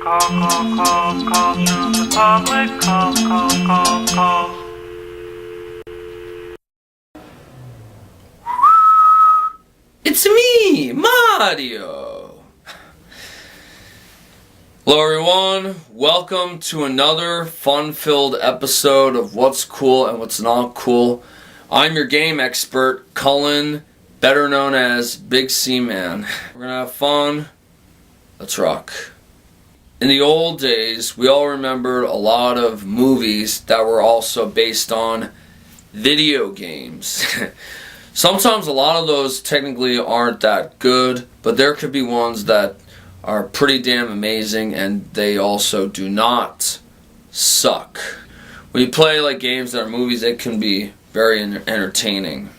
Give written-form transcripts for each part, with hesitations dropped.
Call to the public, call. It's me, Mario! Hello everyone, welcome to another fun-filled episode of What's Cool and What's Not Cool. I'm your game expert, Cullen, better known as Big C-Man. We're gonna have fun. Let's rock. In the old days, we all remembered a lot of movies that were also based on video games. Sometimes a lot of those technically aren't that good, but there could be ones that are pretty damn amazing and they also do not suck. When you play like games that are movies, it can be very entertaining.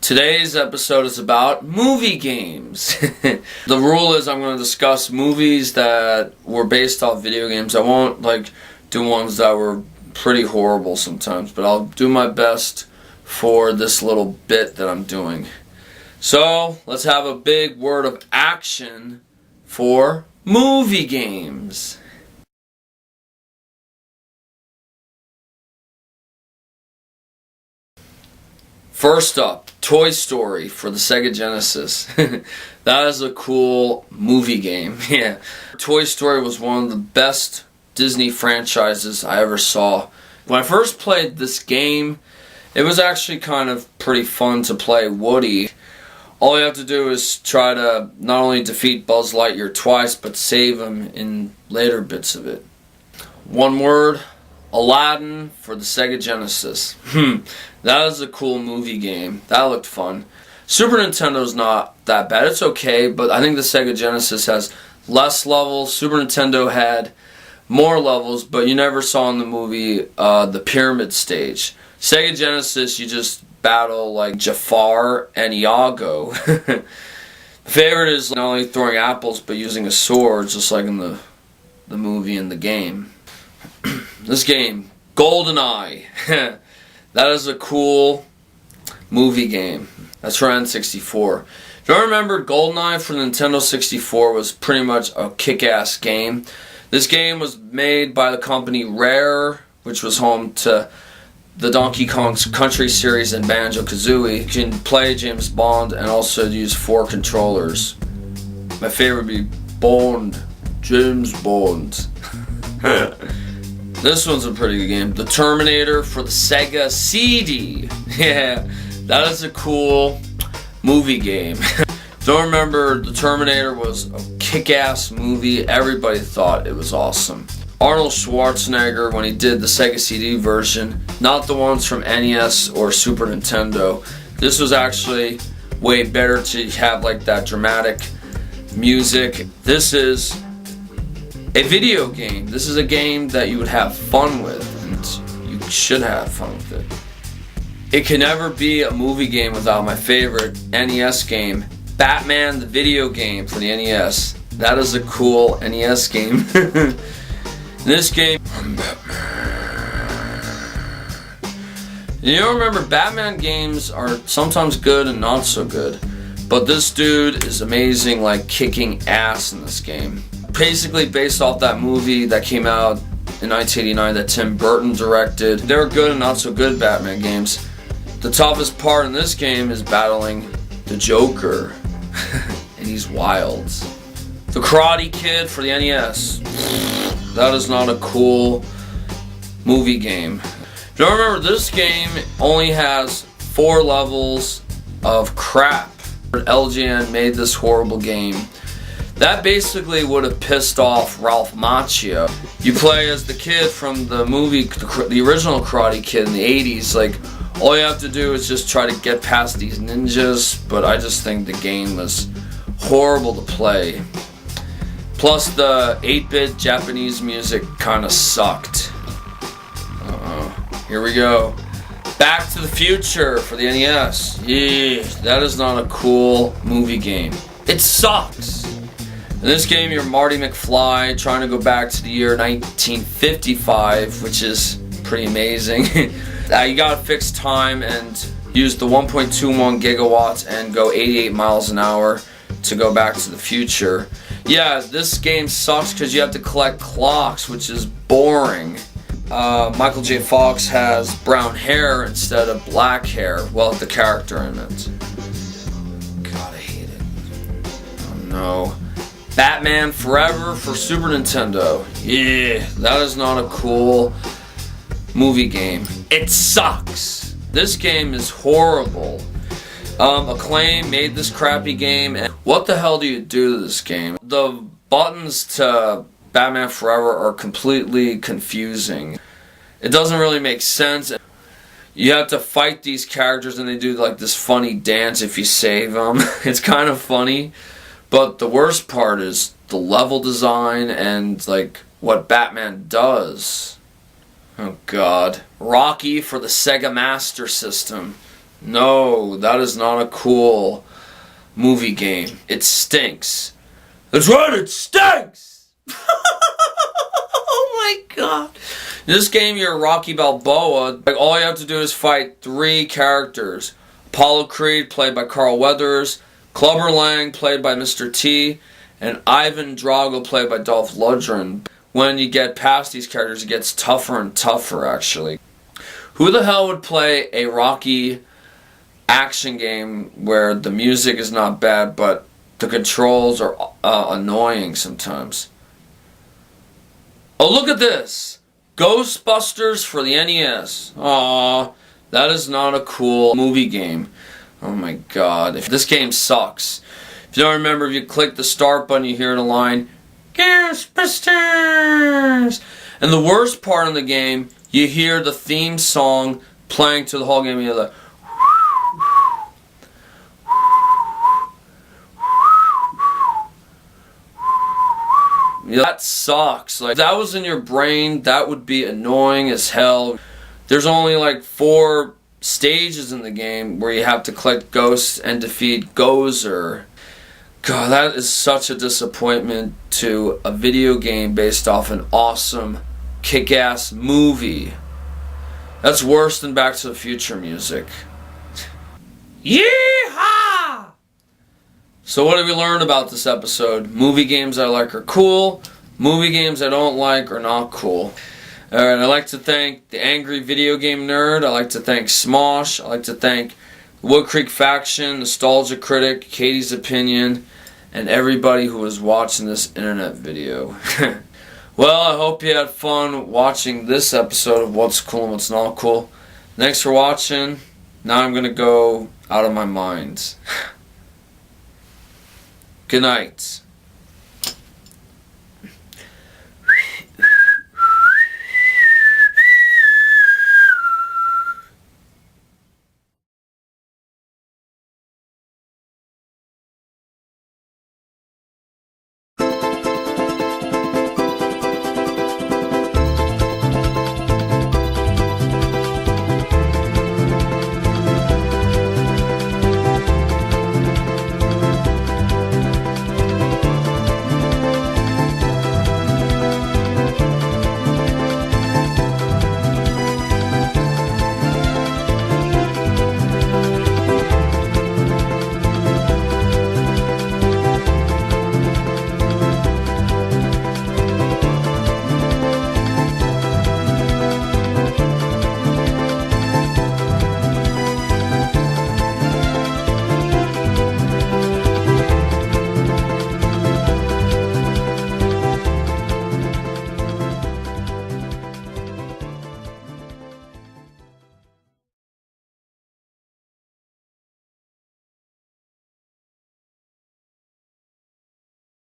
Today's episode is about movie games. The rule is I'm going to discuss movies that were based off video games. I won't do ones that were pretty horrible sometimes, but I'll do my best for this little bit that I'm doing. So, let's have a big word of action for movie games. First up, Toy Story for the Sega Genesis. That is a cool movie game. Yeah. Toy Story was one of the best Disney franchises I ever saw. When I first played this game, it was actually kind of pretty fun to play Woody. All you have to do is try to not only defeat Buzz Lightyear twice, but save him in later bits of it. One word, Aladdin for the Sega Genesis. That is a cool movie game. That looked fun. Super Nintendo's not that bad. It's okay, but I think the Sega Genesis has less levels. Super Nintendo had more levels, but you never saw in the movie the pyramid stage. Sega Genesis, you just battle like Jafar and Iago. Favorite is not only throwing apples, but using a sword, just like in the movie and the game. This game, GoldenEye. That is a cool movie game. That's for N64. If you don't remember, GoldenEye for Nintendo 64 was pretty much a kick-ass game. This game was made by the company Rare, which was home to the Donkey Kong Country series and Banjo-Kazooie. You can play James Bond and also use 4 controllers. My favorite would be Bond. James Bond. This one's a pretty good game. The Terminator for the Sega CD. Yeah, that is a cool movie game. Don't remember, The Terminator was a kick-ass movie. Everybody thought it was awesome. Arnold Schwarzenegger, when he did the Sega CD version, not the ones from NES or Super Nintendo. This was actually way better to have like that dramatic music. This is a video game. This is a game that you would have fun with, and you should have fun with it. It can never be a movie game without my favorite NES game, Batman the video game for the NES. That is a cool NES game. This game, I'm Batman. You don't remember, Batman games are sometimes good and not so good, but this dude is amazing, like kicking ass in this game. Basically based off that movie that came out in 1989 that Tim Burton directed. They're good and not so good Batman games. The toughest part in this game is battling the Joker, and he's wild. The Karate Kid for the NES. That is not a cool movie game. Don't remember, this game only has 4 levels of crap. LGN made this horrible game. That basically would have pissed off Ralph Macchio. You play as the kid from the movie, the original Karate Kid in the 80s. Like, all you have to do is just try to get past these ninjas, but I just think the game was horrible to play. Plus, the 8-bit Japanese music kind of sucked. Here we go. Back to the Future for the NES. Yeah, that is not a cool movie game. It sucks. In this game, you're Marty McFly trying to go back to the year 1955, which is pretty amazing. You gotta fix time and use the 1.21 gigawatts and go 88 miles an hour to go back to the future. Yeah, this game sucks because you have to collect clocks, which is boring. Michael J. Fox has brown hair instead of black hair. Well, the character in it. God, I hate it. Oh no. Batman Forever for Super Nintendo. Yeah, that is not a cool movie game. It sucks. This game is horrible. Acclaim made this crappy game, and what the hell do you do to this game? The buttons to Batman Forever are completely confusing. It doesn't really make sense. You have to fight these characters and they do like this funny dance if you save them. It's kind of funny, but the worst part is the level design and like what Batman does. Oh god. Rocky for the Sega Master System. No, that is not a cool movie game. It stinks. That's right, it stinks! Oh my god. In this game, you're Rocky Balboa. Like, all you have to do is fight 3 characters. Apollo Creed, played by Carl Weathers, Clubber Lang, played by Mr. T, and Ivan Drago, played by Dolph Lundgren. When you get past these characters, it gets tougher and tougher, actually. Who the hell would play a Rocky action game where the music is not bad, but the controls are annoying sometimes? Oh, look at this! Ghostbusters for the NES. Aww, that is not a cool movie game. Oh my god, this game sucks. If you don't remember, if you click the start button, you hear the line, Ghostbusters! And the worst part in the game, you hear the theme song playing to the whole game. You hear the that sucks. Like, if that was in your brain, that would be annoying as hell. There's only like 4 stages in the game where you have to collect ghosts and defeat Gozer. God, that is such a disappointment to a video game based off an awesome, kick-ass movie. That's worse than Back to the Future music. Yeeeee! So what did we learn about this episode? Movie games I like are cool. Movie games I don't like are not cool. Alright, I'd like to thank the Angry Video Game Nerd. I'd like to thank Smosh. I'd like to thank Wood Creek Faction, Nostalgia Critic, Katie's Opinion, and everybody who was watching this internet video. Well, I hope you had fun watching this episode of What's Cool and What's Not Cool. Thanks for watching. Now I'm going to go out of my mind. Good night.